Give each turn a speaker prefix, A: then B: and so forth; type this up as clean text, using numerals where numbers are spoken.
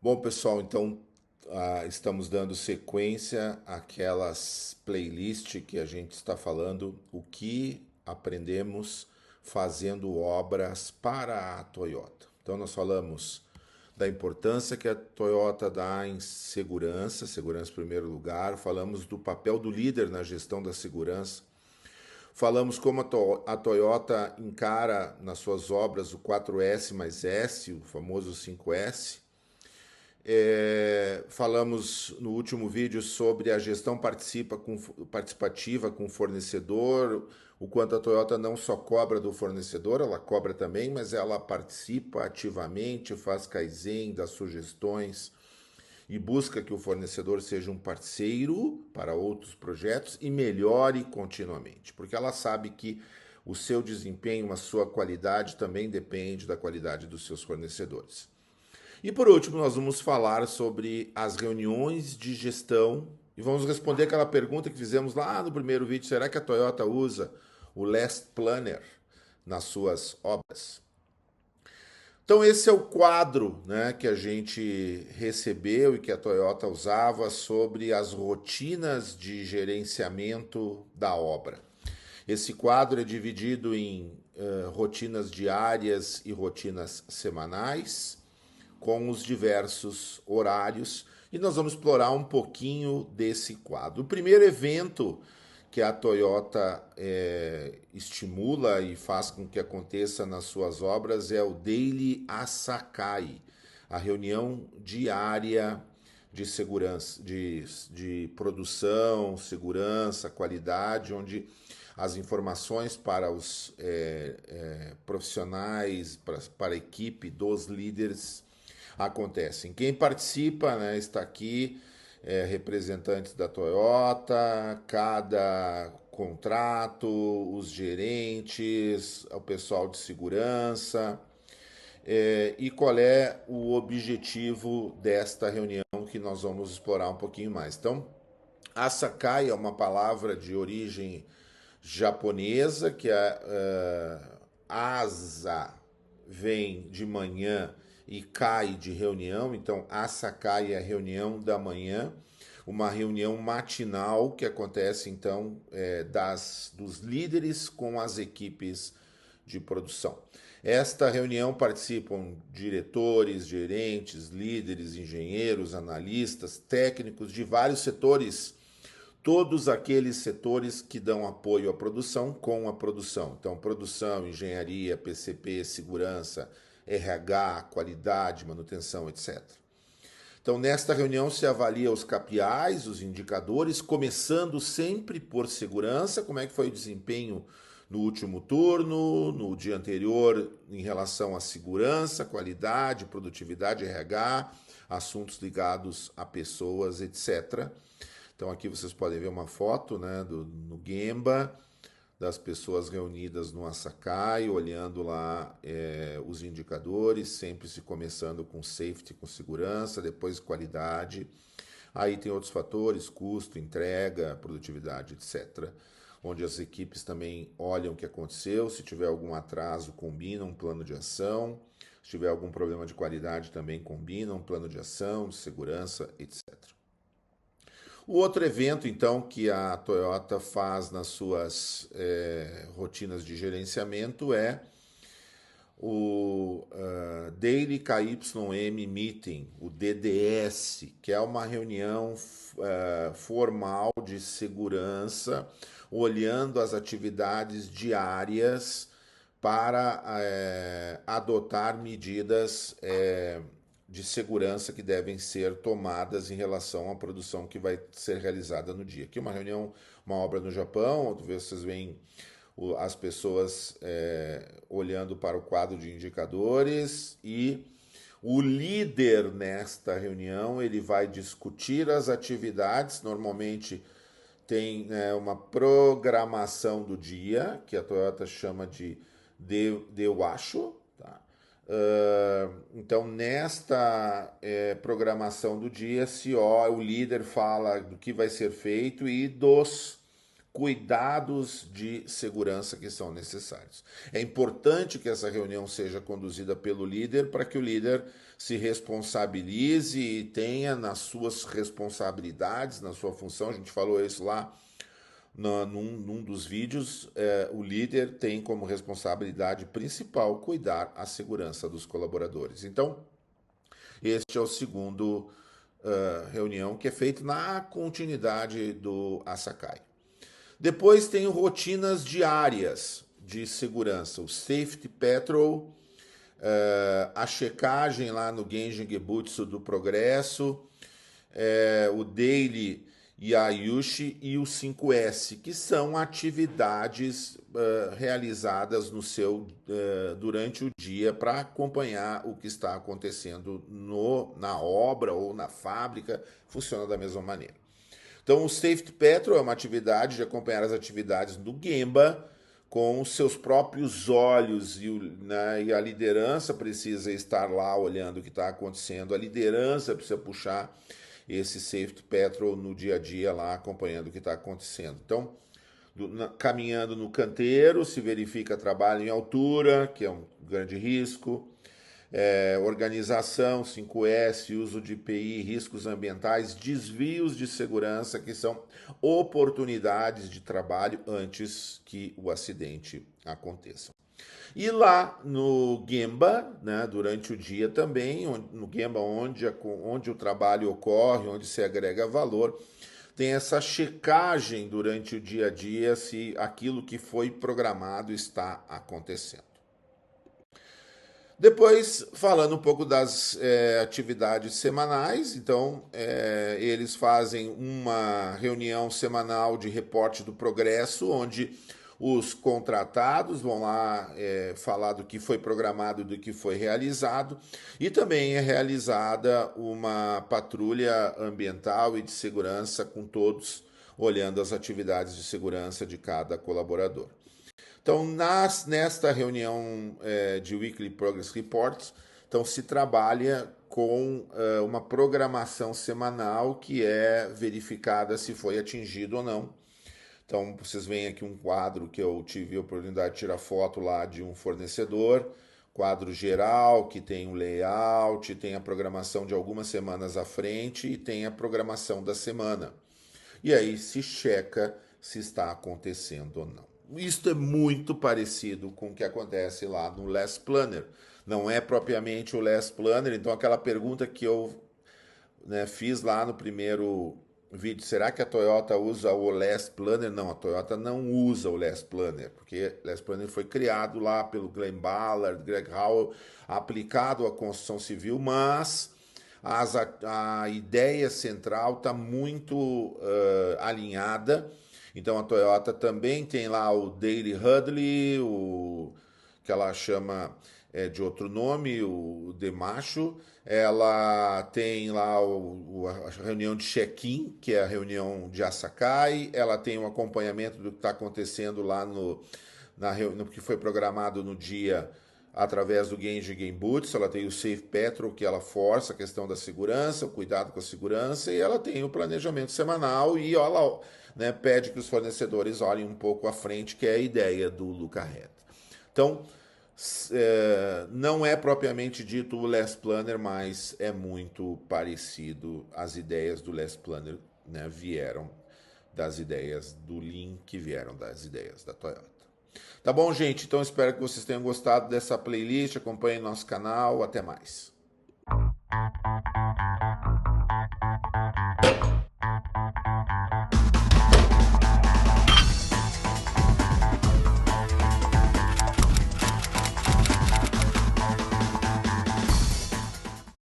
A: Bom, pessoal, então estamos dando sequência àquelas playlists que a gente está falando, o que aprendemos fazendo obras para a Toyota. Então, nós falamos da importância que a Toyota dá em segurança, segurança em primeiro lugar, falamos do papel do líder na gestão da segurança, falamos como a Toyota encara nas suas obras o 4S mais S, o famoso 5S. Falamos no último vídeo sobre a gestão participativa com o fornecedor, o quanto a Toyota não só cobra do fornecedor, ela cobra também, mas ela participa ativamente, faz Kaizen, dá sugestões e busca que o fornecedor seja um parceiro para outros projetos e melhore continuamente, porque ela sabe que o seu desempenho, a sua qualidade também depende da qualidade dos seus fornecedores. E por último, nós vamos falar sobre as reuniões de gestão e vamos responder aquela pergunta que fizemos lá no primeiro vídeo: será que a Toyota usa o Last Planner nas suas obras? Então esse é o quadro, né, que a gente recebeu e que a Toyota usava sobre as rotinas de gerenciamento da obra. Esse quadro é dividido em rotinas diárias e rotinas semanais, com os diversos horários, e nós vamos explorar um pouquinho desse quadro. O primeiro evento que a Toyota estimula e faz com que aconteça nas suas obras é o Daily Asakai, a reunião diária de segurança, de produção, segurança, qualidade, onde as informações para os profissionais, para a equipe dos líderes acontecem. Quem participa, né, está aqui, representantes da Toyota, cada contrato, os gerentes, o pessoal de segurança, e qual é o objetivo desta reunião que nós vamos explorar um pouquinho mais. Então, Asakai é uma palavra de origem japonesa, que é asa vem de manhã e cai de reunião, então Asakai é a reunião da manhã, uma reunião matinal que acontece então dos líderes com as equipes de produção. Esta reunião participam diretores, gerentes, líderes, engenheiros, analistas, técnicos de vários setores, todos aqueles setores que dão apoio à produção com a produção. Então, produção, engenharia, PCP, segurança, RH, qualidade, manutenção, etc. Então, nesta reunião se avalia os KPIs, os indicadores, começando sempre por segurança, como é que foi o desempenho no último turno, no dia anterior, em relação à segurança, qualidade, produtividade, RH, assuntos ligados a pessoas, etc. Então aqui vocês podem ver uma foto, né, no Gemba, das pessoas reunidas no Asakai, olhando lá os indicadores, sempre se começando com safety, com segurança, depois qualidade. Aí tem outros fatores, custo, entrega, produtividade, etc. Onde as equipes também olham o que aconteceu, se tiver algum atraso, combinam um plano de ação, se tiver algum problema de qualidade, também combinam um plano de ação, de segurança, etc. O outro evento, então, que a Toyota faz nas suas rotinas de gerenciamento é o Daily KYM Meeting, o DDS, que é uma reunião formal de segurança, olhando as atividades diárias para adotar medidas de segurança que devem ser tomadas em relação à produção que vai ser realizada no dia. Aqui uma reunião, uma obra no Japão, onde vocês veem as pessoas olhando para o quadro de indicadores e o líder nesta reunião ele vai discutir as atividades. Normalmente tem uma programação do dia, que a Toyota chama de Dewasho, tá? Então, nesta programação do dia, o líder fala do que vai ser feito e dos cuidados de segurança que são necessários. É importante que essa reunião seja conduzida pelo líder para que o líder se responsabilize e tenha nas suas responsabilidades, na sua função. A gente falou isso lá num dos vídeos. O líder tem como responsabilidade principal cuidar a segurança dos colaboradores. Então, este é o segundo reunião que é feito na continuidade do Asakai. Depois tem rotinas diárias de segurança, o Safety Patrol, a checagem lá no Genjin Gebutsu do progresso, o Daily Yayushi e o 5S, que são atividades realizadas durante o dia para acompanhar o que está acontecendo na obra ou na fábrica. Funciona da mesma maneira. Então, o Safety Patrol é uma atividade de acompanhar as atividades do Gemba com os seus próprios olhos, e a liderança precisa estar lá olhando o que está acontecendo. A liderança precisa puxar esse Safety Patrol no dia a dia lá, acompanhando o que está acontecendo. Então, caminhando no canteiro, se verifica trabalho em altura, que é um grande risco. Organização, 5S, uso de IPI, riscos ambientais, desvios de segurança, que são oportunidades de trabalho antes que o acidente aconteça. E lá no Gemba, né, durante o dia também, no Gemba onde o trabalho ocorre, onde se agrega valor, tem essa checagem durante o dia a dia se aquilo que foi programado está acontecendo. Depois, falando um pouco das atividades semanais, então eles fazem uma reunião semanal de reporte do progresso, onde os contratados vão lá falar do que foi programado, do que foi realizado, e também é realizada uma patrulha ambiental e de segurança com todos olhando as atividades de segurança de cada colaborador. Então, nesta reunião de Weekly Progress Reports, então, se trabalha com uma programação semanal que é verificada se foi atingido ou não. Então, vocês veem aqui um quadro que eu tive a oportunidade de tirar foto lá de um fornecedor, quadro geral, que tem o layout, tem a programação de algumas semanas à frente e tem a programação da semana. E aí se checa se está acontecendo ou não. Isso é muito parecido com o que acontece lá no Last Planner. Não é propriamente o Last Planner, então aquela pergunta que eu fiz lá no primeiro vídeo, será que a Toyota usa o Last Planner? Não, a Toyota não usa o Last Planner, porque o Last Planner foi criado lá pelo Glenn Ballard, Greg Howell, aplicado à construção civil, mas a ideia central está muito alinhada. Então a Toyota também tem lá o Daily Huddle, que ela chama de outro nome, o Demacho. Ela tem lá a reunião de check-in, que é a reunião de Asakai. Ela tem um acompanhamento do que está acontecendo lá no que foi programado no dia através do Genjin Genbutsu. Ela tem o Safe Patrol, que ela força a questão da segurança, o cuidado com a segurança, e ela tem o planejamento semanal e ela pede que os fornecedores olhem um pouco à frente, que é a ideia do Look Ahead. Então, não é propriamente dito o Last Planner, mas é muito parecido. As ideias do Last Planner vieram das ideias do Lean, que vieram das ideias da Toyota. Tá bom, gente? Então espero que vocês tenham gostado dessa playlist. Acompanhem nosso canal. Até mais.